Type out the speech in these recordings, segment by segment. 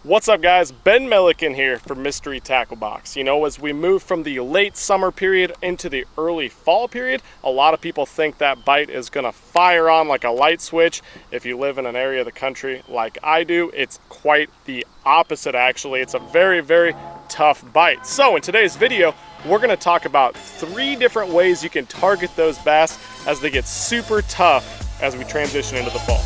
What's up, guys? Ben Milliken here for Mystery Tackle Box. You know, as we move from the late summer period into the early fall period, a lot of people think that bite is going to fire on like a light switch. If you live in an area of the country like I do, it's quite the opposite actually. It's a very, very tough bite. So in today's video, we're going to talk about 3 different ways you can target those bass as they get super tough as we transition into the fall.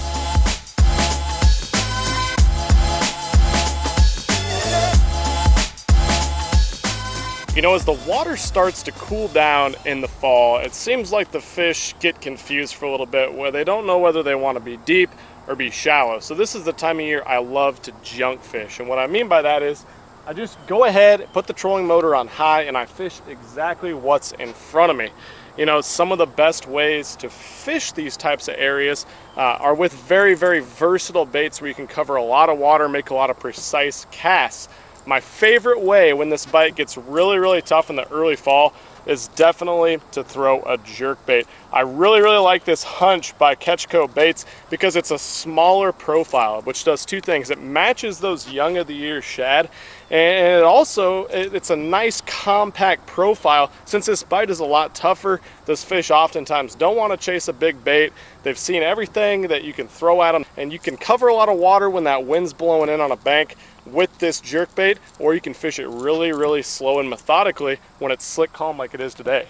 You know, as the water starts to cool down in the fall, it seems like the fish get confused for a little bit where they don't know whether they want to be deep or be shallow. So this is the time of year I love to junk fish. And what I mean by that is I just go ahead, put the trolling motor on high, and I fish exactly what's in front of me. You know, some of the best ways to fish these types of areas are with very, very versatile baits where you can cover a lot of water, make a lot of precise casts. My favorite way when this bite gets really, really tough in the early fall is definitely to throw a jerkbait. I really, really like this Hunch by Ketchco Baits because it's a smaller profile, which does 2 things. It matches those young of the year shad, and it's a nice compact profile. Since this bite is a lot tougher, those fish oftentimes don't want to chase a big bait. They've seen everything that you can throw at them, and you can cover a lot of water when that wind's blowing in on a bank with this jerkbait, or you can fish it really, really slow and methodically when it's slick calm like it is today.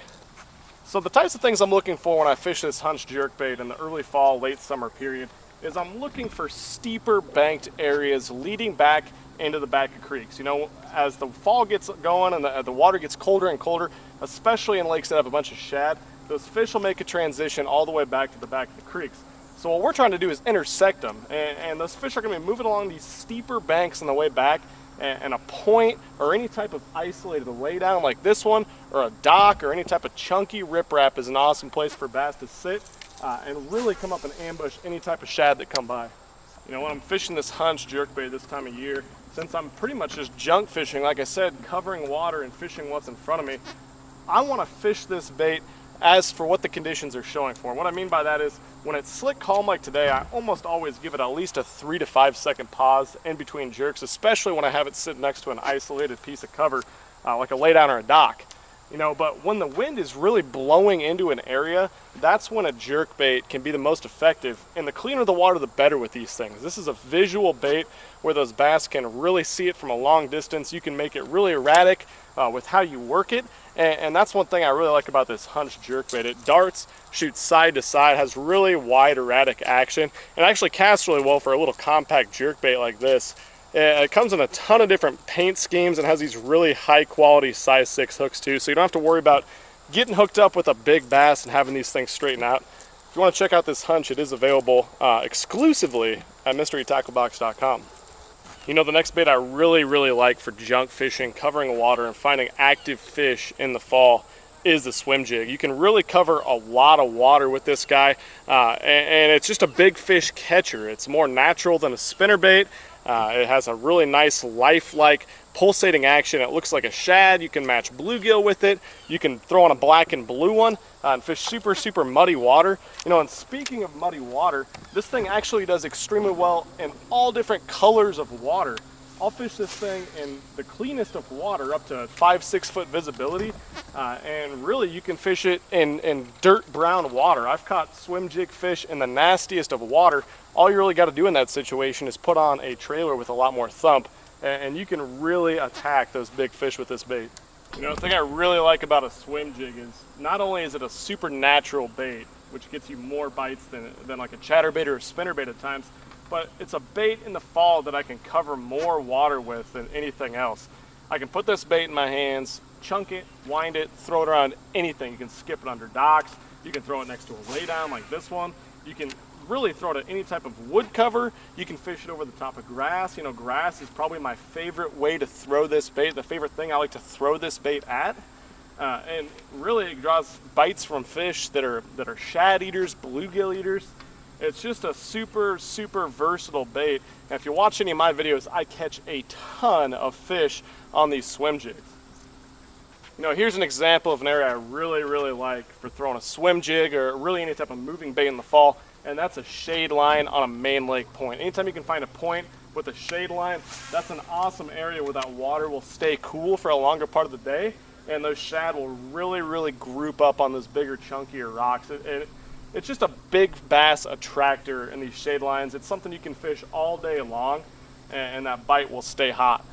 So the types of things I'm looking for when I fish this Hunch jerkbait in the early fall, late summer period is I'm looking for steeper banked areas leading back into the back of creeks. You know, as the fall gets going and the water gets colder and colder, especially in lakes that have a bunch of shad, those fish will make a transition all the way back to the back of the creeks. So what we're trying to do is intersect them, and those fish are going to be moving along these steeper banks on the way back, and a point or any type of isolated laydown like this one, or a dock, or any type of chunky riprap is an awesome place for bass to sit and really come up and ambush any type of shad that come by. You know, when I'm fishing this Hunch jerkbait this time of year, since I'm pretty much just junk fishing, like I said, covering water and fishing what's in front of me, I want to fish this bait as for what the conditions are showing for. What I mean by that is when it's slick calm like today, I almost always give it at least a 3 to 5 second pause in between jerks, especially when I have it sit next to an isolated piece of cover like a laydown or a dock. You know, but when the wind is really blowing into an area, that's when a jerkbait can be the most effective. And the cleaner the water, the better with these things. This is a visual bait where those bass can really see it from a long distance. You can make it really erratic with how you work it. And that's one thing I really like about this Hunch jerkbait. It darts, shoots side to side, has really wide erratic action, and actually casts really well for a little compact jerkbait like this. It comes in a ton of different paint schemes and has these really high quality size 6 hooks too, so you don't have to worry about getting hooked up with a big bass and having these things straighten out. If you want to check out this Hunch, it is available exclusively at mysterytacklebox.com. You know, the next bait I really, really like for junk fishing, covering water, and finding active fish in the fall is the swim jig. You can really cover a lot of water with this guy, and it's just a big fish catcher. It's more natural than a spinnerbait. It has a really nice lifelike pulsating action. It looks like a shad. You can match bluegill with it. You can throw on a black and blue one and fish super, super muddy water. You know, and speaking of muddy water, this thing actually does extremely well in all different colors of water. I'll fish this thing in the cleanest of water up to 5-6 foot visibility, and really you can fish it in dirt brown water. I've caught swim jig fish in the nastiest of water. All you really got to do in that situation is put on a trailer with a lot more thump, and you can really attack those big fish with this bait. You know, the thing I really like about a swim jig is not only is it a super natural bait, which gets you more bites than like a chatterbait or a spinnerbait at times, but it's a bait in the fall that I can cover more water with than anything else. I can put this bait in my hands, chunk it, wind it, throw it around anything. You can skip it under docks, you can throw it next to a laydown like this one, you can really throw it at any type of wood cover, you can fish it over the top of grass. You know, grass is probably my favorite way to throw this bait, the favorite thing I like to throw this bait at. And really it draws bites from fish that are shad eaters, bluegill eaters. It's just a super, super versatile bait. And if you watch any of my videos, I catch a ton of fish on these swim jigs. You know, here's an example of an area I really, really like for throwing a swim jig or really any type of moving bait in the fall, and that's a shade line on a main lake point. Anytime you can find a point with a shade line, that's an awesome area where that water will stay cool for a longer part of the day, and those shad will really group up on those bigger, chunkier rocks. It's just a big bass attractor in these shade lines. It's something you can fish all day long, and that bite will stay hot.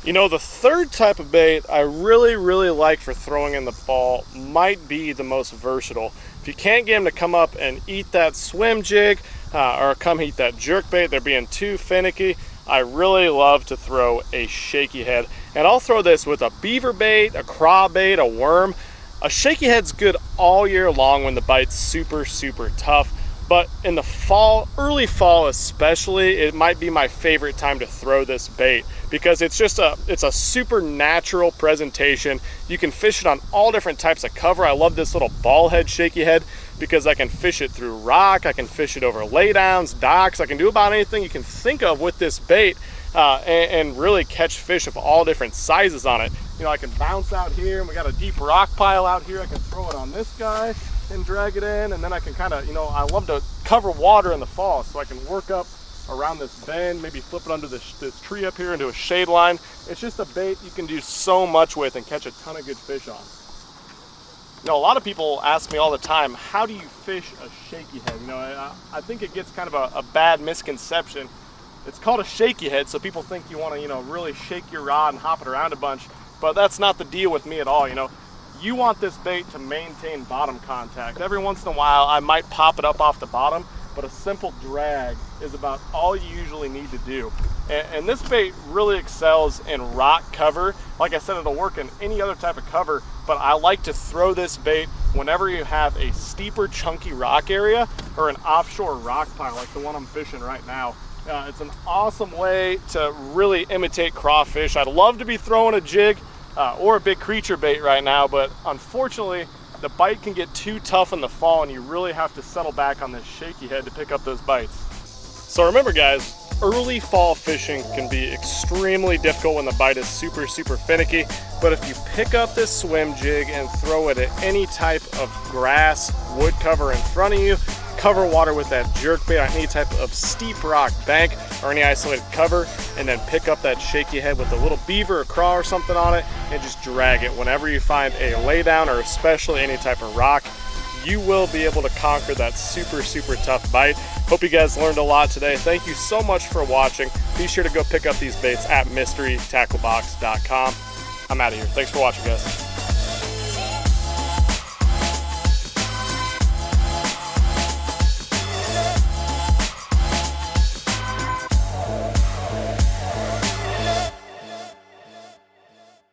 You know, the third type of bait I really like for throwing in the fall might be the most versatile. If you can't get them to come up and eat that swim jig or come eat that jerk bait, they're being too finicky, I really love to throw a shaky head. And I'll throw this with a beaver bait, a craw bait, a worm. A shaky head's good all year long when the bite's super tough. But in the fall, early fall especially, it might be my favorite time to throw this bait because it's a super natural presentation. You can fish it on all different types of cover. I love this little ball head shaky head because I can fish it through rock, I can fish it over laydowns, docks, I can do about anything you can think of with this bait and really catch fish of all different sizes on it. You know, I can bounce out here and we got a deep rock pile out here. I can throw it on this guy and drag it in, and then I can kind of, you know, I love to cover water in the fall, so I can work up around this bend, maybe flip it under this tree up here into a shade line. It's just a bait you can do so much with and catch a ton of good fish on. You know, a lot of people ask me all the time, how do you fish a shaky head? You know, I think it gets kind of a bad misconception. It's called a shaky head, so people think you want to, you know, really shake your rod and hop it around a bunch, but that's not the deal with me at all. You know, you want this bait to maintain bottom contact. Every once in a while, I might pop it up off the bottom, but a simple drag is about all you usually need to do. And this bait really excels in rock cover. Like I said, it'll work in any other type of cover, but I like to throw this bait whenever you have a steeper, chunky rock area or an offshore rock pile like the one I'm fishing right now. It's an awesome way to really imitate crawfish. I'd love to be throwing a jig or a big creature bait right now, but unfortunately the bite can get too tough in the fall and you really have to settle back on this shaky head to pick up those bites. So remember guys, early fall fishing can be extremely difficult when the bite is super finicky, but if you pick up this swim jig and throw it at any type of grass, wood cover in front of you, cover water with that jerk bait on any type of steep rock bank or any isolated cover, and then pick up that shaky head with a little beaver or craw or something on it and just drag it. Whenever you find a laydown or especially any type of rock, you will be able to conquer that super tough bite. Hope you guys learned a lot today. Thank you so much for watching. Be sure to go pick up these baits at mysterytacklebox.com. I'm out of here. Thanks for watching, guys.